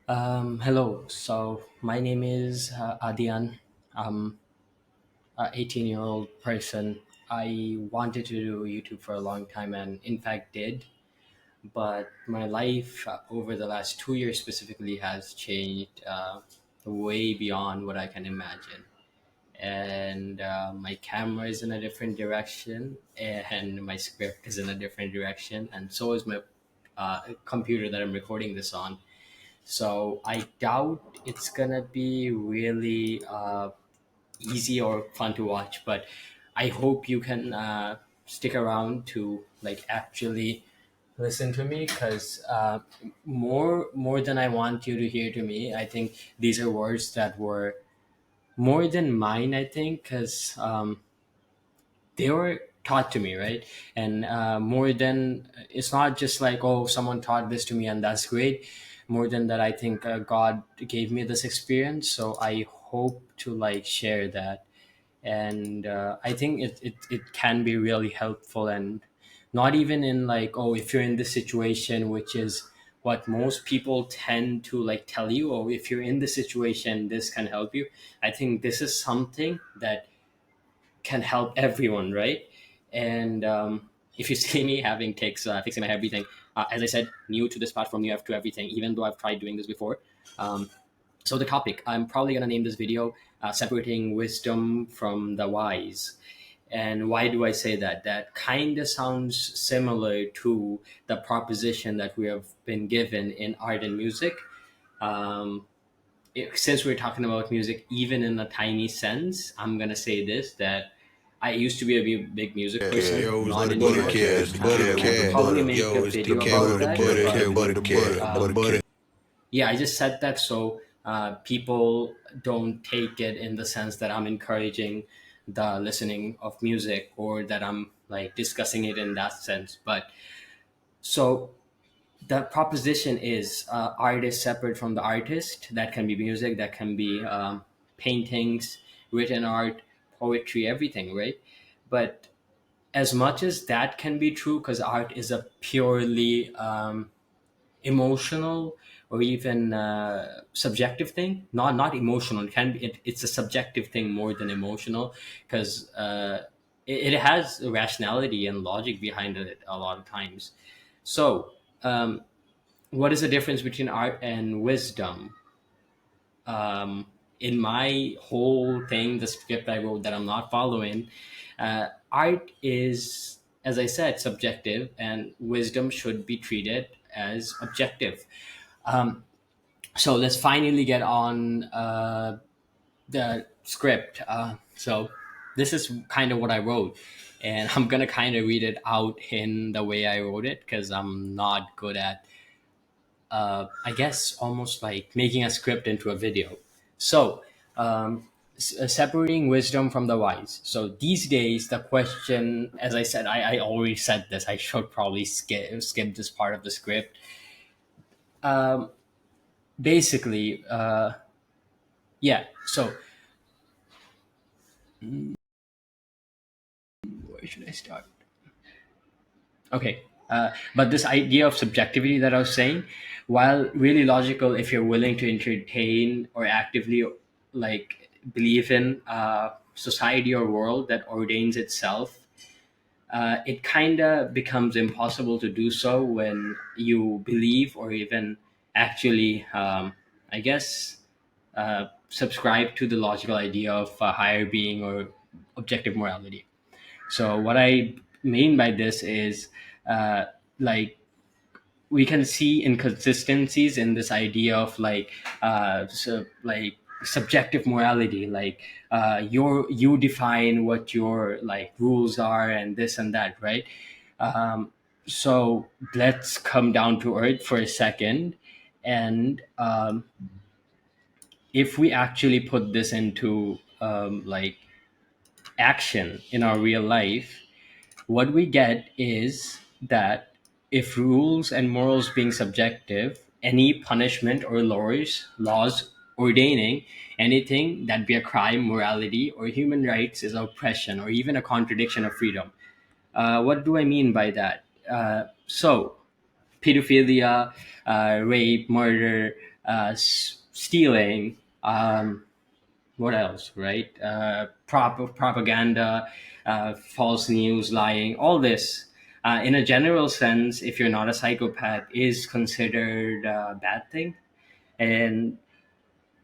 Hello. So my name is Adian. I'm an 18-year-old person. I wanted to do YouTube for a long time and in fact did, but my life over the last 2 years specifically has changed way beyond what I can imagine. And my camera is in a different direction, and my script is in a different direction, and so is my computer that I'm recording this on. So I doubt it's gonna be really easy or fun to watch, but I hope you can stick around to like actually listen to me because more than I want you to hear to me. I think these are words that were more than mine. I think because they were taught to me, right? And more than, it's not just like, oh, someone taught this to me and that's great. More than that, I think God gave me this experience, so I hope to like share that. And I think it can be really helpful, and not even in like, oh, if you're in this situation, which is what most people tend to like tell you, oh, if you're in this situation, this can help you. I think this is something that can help everyone, right? And if you see me having takes, fixing my everything, as I said, new to this platform, new to everything, even though I've tried doing this before. Um, so the topic, I'm probably going to name this video separating wisdom from the wise. And why do I say that? That kind of sounds similar to the proposition that we have been given in art and music. Um, since we're talking about music, even in a tiny sense, I'm gonna say this, that I used to be a big music person, Yo, it's not the anymore. And I could probably make a It's the video cat about with the that, but yeah, I just said that so people don't take it in the sense that I'm encouraging the listening of music or that I'm like discussing it in that sense. But so the proposition is art is separate from the artist. That can be music, that can be paintings, written art, poetry, everything, right? But as much as that can be true, because art is a purely emotional or even subjective thing, not emotional, it can be, it's a subjective thing more than emotional, because it has rationality and logic behind it a lot of times. So what is the difference between art and wisdom? In my whole thing, the script I wrote that I'm not following, art is, as I said, subjective, and wisdom should be treated as objective. Um, so let's finally get on the script. So this is kind of what I wrote, and I'm gonna kind of read it out in the way I wrote it because I'm not good at I guess almost like making a script into a video. So, separating wisdom from the wise. So these days, the question, as I said, I already said this. I should probably skip this part of the script. Um, basically, yeah. So where should I start? Okay. But this idea of subjectivity that I was saying, while really logical if you're willing to entertain or actively like believe in a society or world that ordains itself, it kind of becomes impossible to do so when you believe or even actually, I guess, subscribe to the logical idea of a higher being or objective morality. So what I mean by this is uh, like we can see inconsistencies in this idea of like like subjective morality, like you define what your like rules are and this and that, right? um, so let's come down to earth for a second, and if we actually put this into like action in our real life, what we get is that if rules and morals being subjective, any punishment or laws ordaining anything that be a crime, morality, or human rights is oppression or even a contradiction of freedom. What do I mean by that? So pedophilia, rape, murder, stealing, what else, right? Propaganda, false news, lying, all this. In a general sense, if you're not a psychopath, is considered a bad thing. And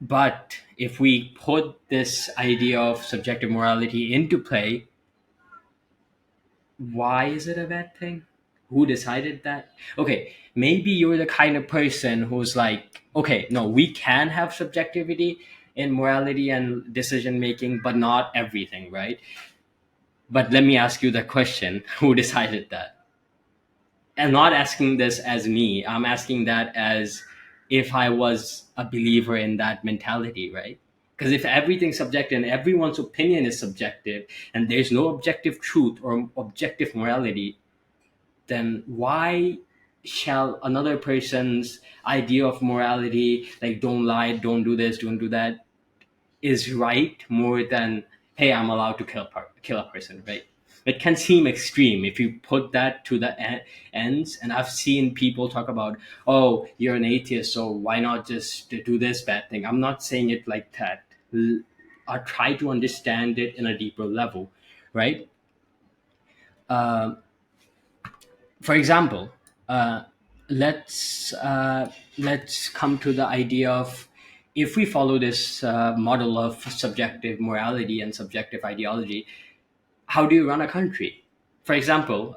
but if we put this idea of subjective morality into play, why is it a bad thing? Who decided that? Okay, maybe you're the kind of person who's like, okay, no, we can have subjectivity in morality and decision making, but not everything, right? But let me ask you the question: who decided that? I'm not asking this as me. I'm asking that as if I was a believer in that mentality, right? Because if everything's subjective and everyone's opinion is subjective, and there's no objective truth or objective morality, then why shall another person's idea of morality, like don't lie, don't do this, don't do that, is right more than, hey, I'm allowed to kill a person, right? It can seem extreme if you put that to the ends. And I've seen people talk about, oh, you're an atheist, so why not just do this bad thing? I'm not saying it like that. I try to understand it in a deeper level, right? Um, for example, uh, let's uh, let's come to the idea of, if we follow this model of subjective morality and subjective ideology, how do you run a country? For example,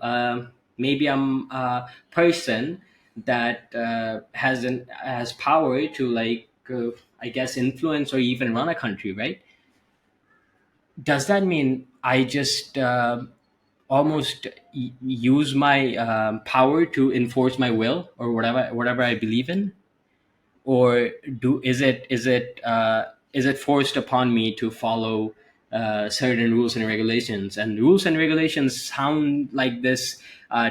maybe I'm a person that has power to, like, I guess, influence or even run a country, right? Does that mean I just almost use my power to enforce my will or whatever I believe in, or do is it forced upon me to follow certain rules and regulations? And rules and regulations sound like this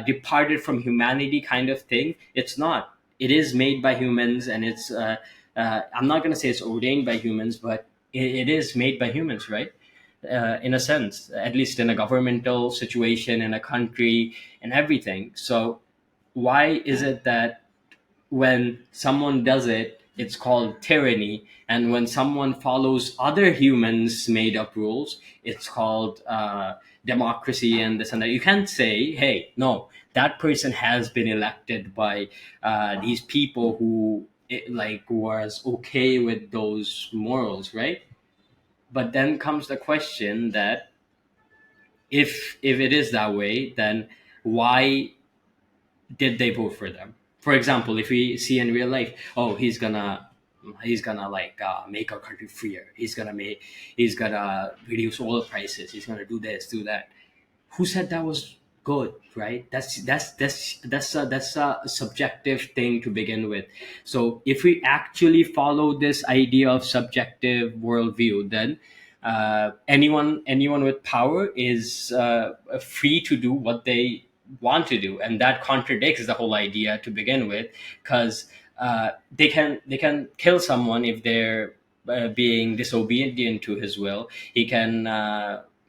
departed from humanity kind of thing. It's not. It is made by humans, and it's I'm not going to say it's ordained by humans, but it is made by humans, right? In a sense, at least in a governmental situation, in a country, and everything. So why is it that when someone does it, it's called tyranny, and when someone follows other humans' made up rules, it's called democracy and this and that? You can't say, hey, no, that person has been elected by these people who like was okay with those morals, right? But then comes the question that if it is that way, then why did they vote for them? For example, if we see in real life, oh, he's gonna like make our country freer. He's gonna reduce oil prices. He's gonna do this, do that. Who said that was good, right? That's a subjective thing to begin with. So if we actually follow this idea of subjective worldview, then anyone with power is free to do what they want to do, and that contradicts the whole idea to begin with, because they can kill someone if they're being disobedient to his will. He can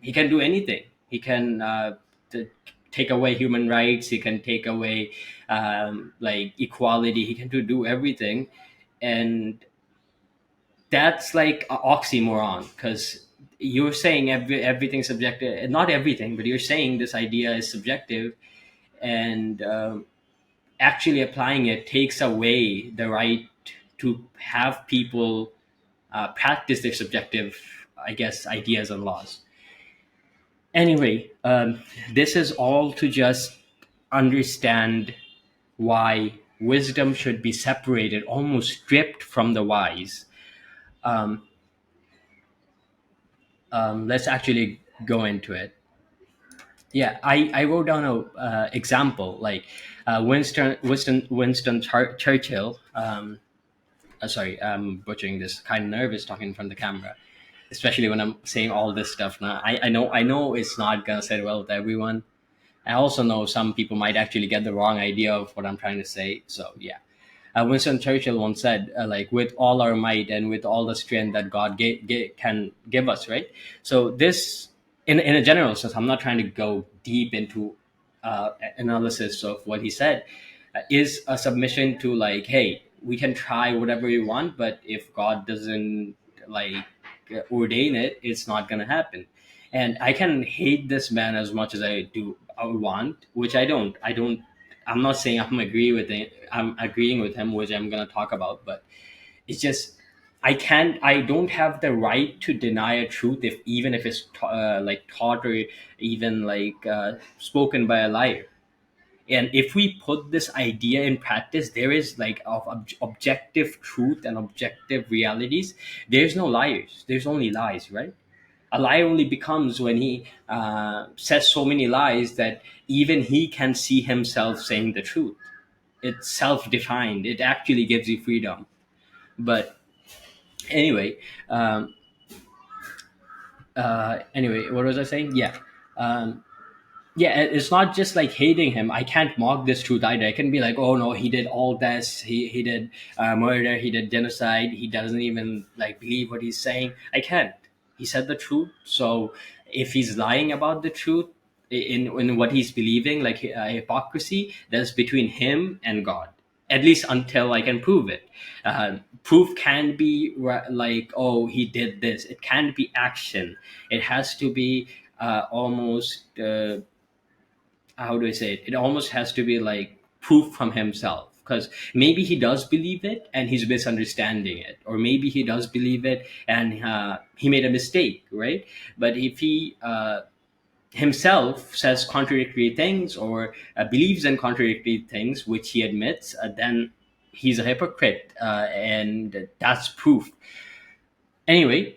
do anything. He can t- take away human rights. He can take away like equality. He can do everything, and that's like an oxymoron, because you're saying everything's subjective. Not everything, but you're saying this idea is subjective, and actually applying it takes away the right to have people practice their subjective, I guess, ideas and laws. Anyway, this is all to just understand why wisdom should be separated, almost stripped from the wise. Um, let's actually go into it. Yeah, I wrote down a example, like Winston Churchill. Sorry, I'm butchering this. Kind of nervous talking in front of the camera, especially when I'm saying all this stuff. Now, I know it's not gonna sit well with everyone. I also know some people might actually get the wrong idea of what I'm trying to say. So yeah, Winston Churchill once said, like, with all our might and with all the strength that God can give us, right? So this, in a general sense, I'm not trying to go deep into analysis of what he said, is a submission to, like, hey, we can try whatever we want, but if God doesn't like ordain it, it's not gonna happen. And I can hate this man as much as I want, which I don't. I'm not saying I'm agreeing with him, which I'm gonna talk about, but it's just I don't have the right to deny a truth, if even if it's like taught or even like spoken by a liar. And if we put this idea in practice, there is like of objective truth and objective realities. There's no liars, there's only lies, right? A lie only becomes when he says so many lies that even he can see himself saying the truth. It's self-defined, it actually gives you freedom. But anyway, um, anyway, what was I saying? Yeah. um, yeah, it's not just like hating him. I can't mock this truth either. I can be like, oh no, he did all this, he did murder, he did genocide, he doesn't even like believe what he's saying. I can't. He said the truth. So if he's lying about the truth in what he's believing, like hypocrisy, that's between him and God, at least until I can prove it. Proof can be like, oh, he did this. It can't be action. It has to be almost how do I say it? It almost has to be like proof from himself. Because maybe he does believe it and he's misunderstanding it, or maybe he does believe it and he made a mistake, right? But if he himself says contradictory things, or believes in contradictory things, which he admits, then he's a hypocrite, and that's proof. Anyway,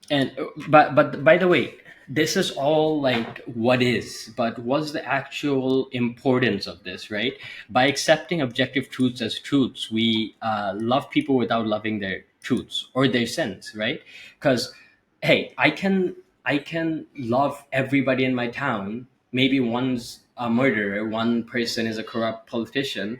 and but by the way, this is all like what is, but what's the actual importance of this, right? By accepting objective truths as truths, we love people without loving their truths or their sins, right? Because hey, I can love everybody in my town. Maybe one's a murderer, one person is a corrupt politician,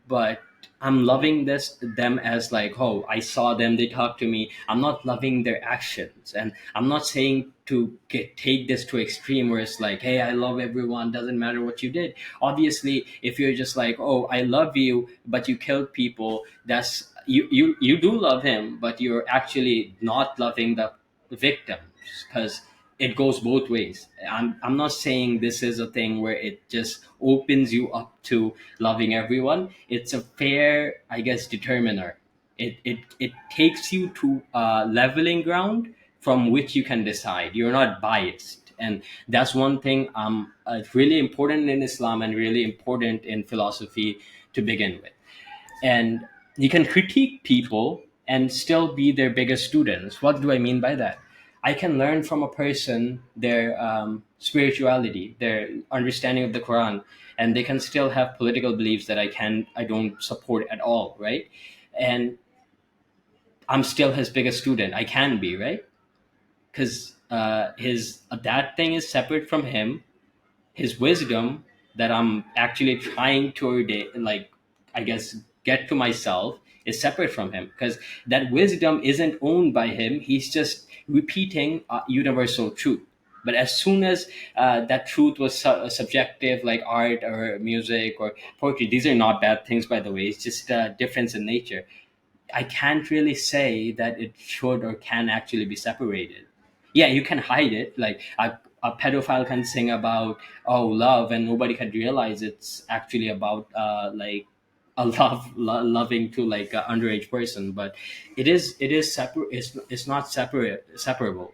but I'm loving this them as like, oh, I saw them, they talked to me. I'm not loving their actions, and I'm not saying to take this to extreme where it's like, hey, I love everyone, doesn't matter what you did. Obviously, if you're just like, oh, I love you, but you killed people, that's you do love him, but you're actually not loving the victims, because it goes both ways. I'm not saying this is a thing where it just opens you up to loving everyone. It's a fair, I guess, determiner. It takes you to a leveling ground from which you can decide. You're not biased. And that's one thing really important in Islam and really important in philosophy to begin with. And you can critique people and still be their biggest students. What do I mean by that? I can learn from a person their spirituality, their understanding of the Quran, and they can still have political beliefs that I don't support at all, right? And I'm still his biggest student. I can be, right? Because his that thing is separate from him. His wisdom that I'm actually trying to like, I guess, get to myself, is separate from him, because that wisdom isn't owned by him. He's just repeating universal truth. But as soon as that truth was subjective, like art or music or poetry, these are not bad things, by the way. It's just a difference in nature. I can't really say that it should or can actually be separated. Yeah, you can hide it. Like a pedophile can sing about, oh, love, and nobody can realize it's actually about like a loving to like an underage person. But it is separate. It's not separable,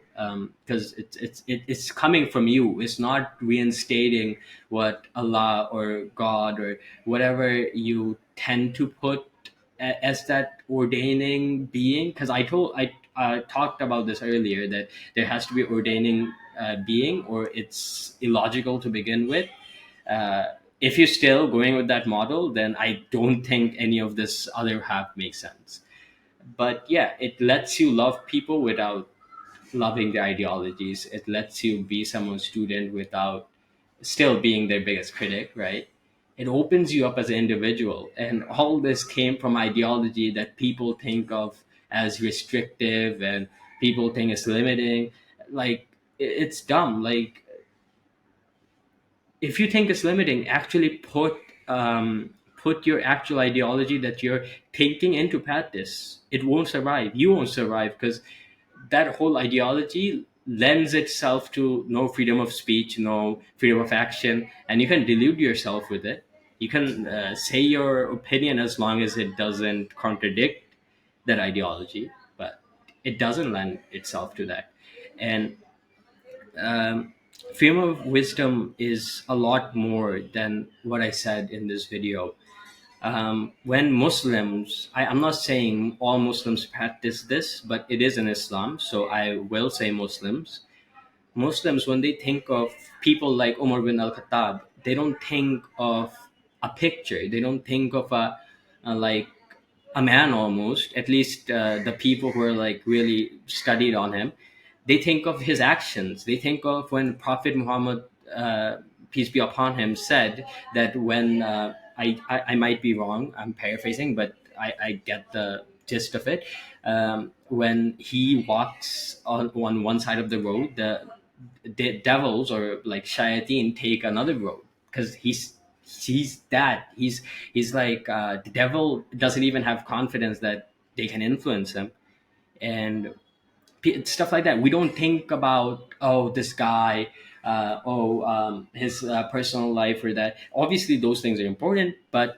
because it's coming from you. It's not reinstating what Allah or God or whatever you tend to put as that ordaining being. Because I talked about this earlier, that there has to be ordaining being, or it's illogical to begin with. If you're still going with that model, then I don't think any of this other half makes sense. But yeah, it lets you love people without loving their ideologies. It lets you be someone's student without still being their biggest critic, right? It opens you up as an individual. And all this came from ideology that people think of as restrictive and people think is limiting. Like, it's dumb. Like, if you think it's limiting, actually put your actual ideology that you're thinking into practice, it won't survive. You won't survive because that whole ideology lends itself to no freedom of speech, no freedom of action, and you can delude yourself with it. You can say your opinion as long as it doesn't contradict that ideology, but it doesn't lend itself to that. And um, freedom of wisdom is a lot more than what I said in this video. When Muslims, I'm not saying all Muslims practice this, but it is in Islam, so I will say Muslims. Muslims, when they think of people like Umar bin Al Khattab, they don't think of a picture. They don't think of a like a man almost. At least the people who are like really studied on him, they think of his actions. They think of when Prophet Muhammad, peace be upon him, said that when I might be wrong, I'm paraphrasing, but I get the gist of it. When he walks on one side of the road, the devils or like shayateen take another road because he's that he's like the devil doesn't even have confidence that they can influence him. And stuff like that. We don't think about, oh, this guy, his personal life or that. Obviously, those things are important, but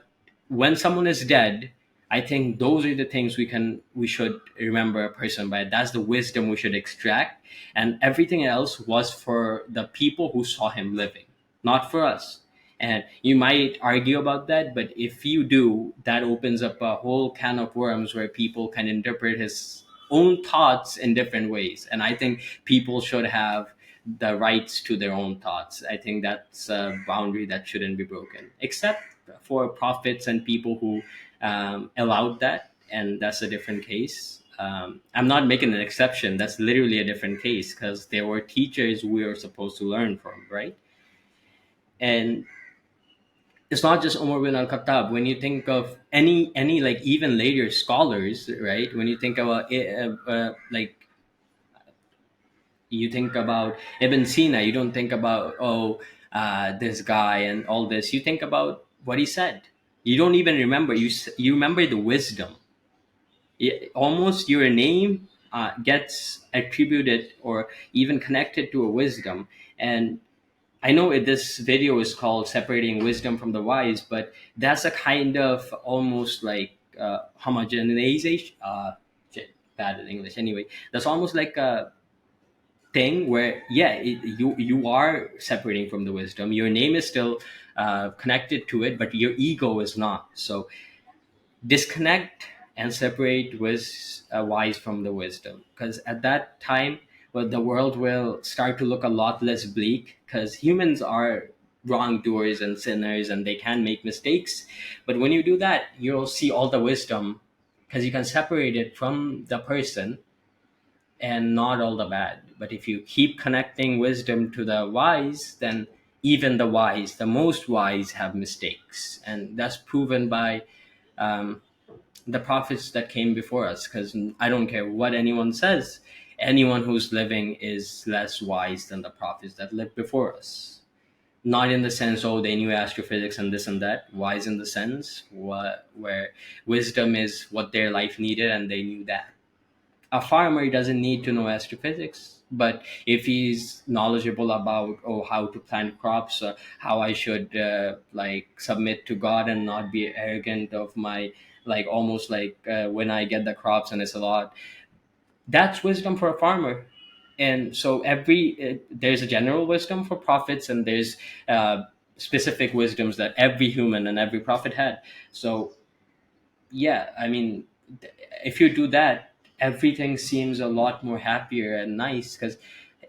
when someone is dead, I think those are the things we should remember a person by. That's the wisdom we should extract, and everything else was for the people who saw him living, not for us. And you might argue about that, but if you do, that opens up a whole can of worms where people can interpret his own thoughts in different ways. And I think people should have the rights to their own thoughts. I think that's a boundary that shouldn't be broken, except for prophets and people who allowed that. And that's a different case. I'm not making an exception. That's literally a different case because there were teachers we were supposed to learn from, right? And it's not just Umar bin Al Khattab. When you think of any like even later scholars, right? When you think about it, like you think about Ibn Sina, you don't think about, oh, this guy and all this. You think about what he said. You don't even remember. You remember the wisdom. Almost your name gets attributed or even connected to a wisdom. And I know this video is called "Separating Wisdom from the Wise," but that's a kind of almost like homogenization. Shit, bad in English. Anyway, that's almost like a thing where, yeah, you are separating from the wisdom. Your name is still connected to it, but your ego is not. So disconnect and separate wise from the wisdom, because at that time, well, the world will start to look a lot less bleak because humans are wrongdoers and sinners and they can make mistakes. But when you do that, you'll see all the wisdom because you can separate it from the person and not all the bad. But if you keep connecting wisdom to the wise, then even the wise, the most wise, have mistakes. And that's proven by um, the prophets that came before us. Because I don't care what anyone says, anyone who's living is less wise than the prophets that lived before us. Not in the sense, oh, they knew astrophysics and this and that. Wise in the sense where wisdom is what their life needed and they knew that. A farmer doesn't need to know astrophysics, but if he's knowledgeable about, oh, how to plant crops, how I should like submit to God and not be arrogant of my, like almost like when I get the crops and it's a lot, that's wisdom for a farmer. And so there's a general wisdom for prophets, and there's specific wisdoms that every human and every prophet had. So yeah, I mean, if you do that, everything seems a lot more happier and nice, because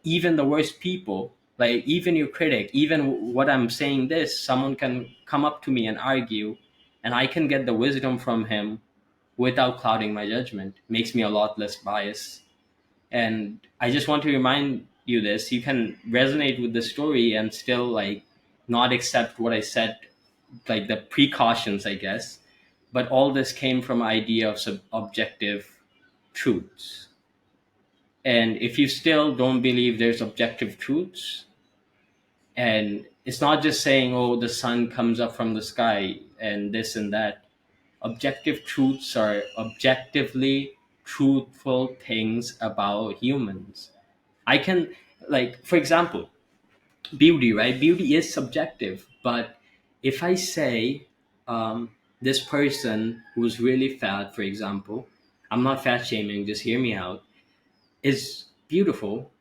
even the worst people, like even your critic, even what I'm saying, this someone can come up to me and argue, and I can get the wisdom from him without clouding my judgment. Makes me a lot less biased. And I just want to remind you this: you can resonate with the story and still like not accept what I said, like the precautions, I guess. But all this came from idea of objective truths. And if you still don't believe there's objective truths, and it's not just saying, oh, the sun comes up from the sky, and this and that. Objective truths are objectively truthful things about humans. I can, like, for example, beauty, right? Beauty is subjective, but if I say, this person who's really fat, for example, I'm not fat shaming, just hear me out, is beautiful,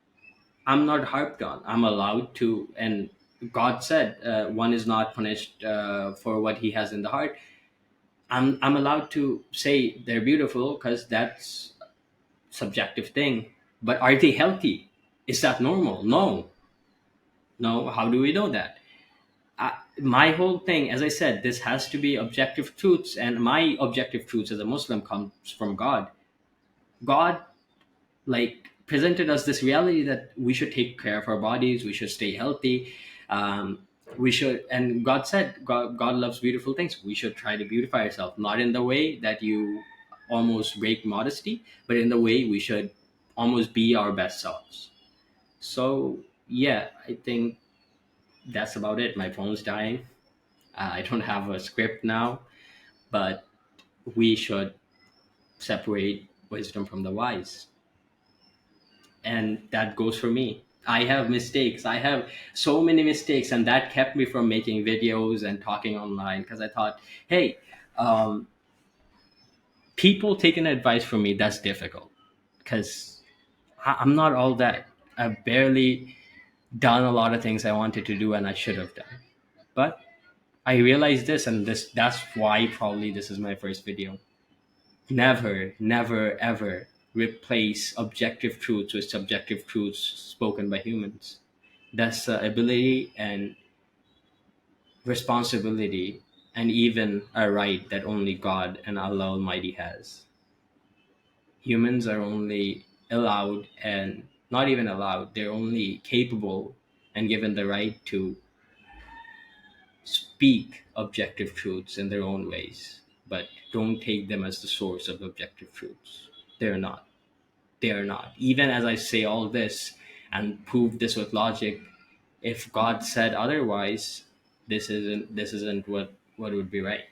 I'm not harped on. I'm allowed to, and God said, one is not punished for what he has in the heart. I'm allowed to say they're beautiful because that's subjective thing. But are they healthy? Is that normal? No, no. How do we know that? My whole thing, as I said, this has to be objective truths, and my objective truths as a Muslim comes from God. God, like, presented us this reality that we should take care of our bodies, we should stay healthy, um, we should, and God said, God loves beautiful things. We should try to beautify ourselves, not in the way that you almost break modesty, but in the way we should almost be our best selves. So yeah, I think that's about it. My phone's dying. I don't have a script now, but we should separate wisdom from the wise. And that goes for me. I have mistakes. I have so many mistakes, and that kept me from making videos and talking online because I thought, hey, um, people taking advice from me, that's difficult because I'm not all that. I've barely done a lot of things I wanted to do and I should have done. But I realized this, and that's why probably this is my first video. Never, never, ever replace objective truths with subjective truths spoken by humans. That's the ability and responsibility and even a right that only God and Allah Almighty has. Humans are only allowed, and not even allowed, they're only capable and given the right to speak objective truths in their own ways, but don't take them as the source of objective truths. They're not. They are not. Even as I say all this and prove this with logic, if God said otherwise, this isn't what would be right.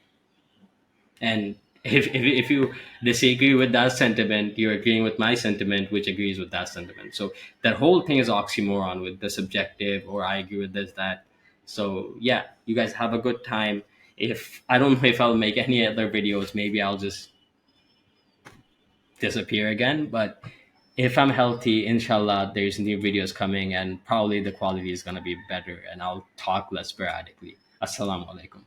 And if you disagree with that sentiment, you're agreeing with my sentiment, which agrees with that sentiment. So that whole thing is oxymoron with the subjective, or I agree with this, that. So yeah, you guys have a good time. If I don't know if I'll make any other videos, maybe I'll just disappear again. But if I'm healthy, inshallah, there's new videos coming, and probably the quality is gonna be better, and I'll talk less sporadically. Assalamu alaikum.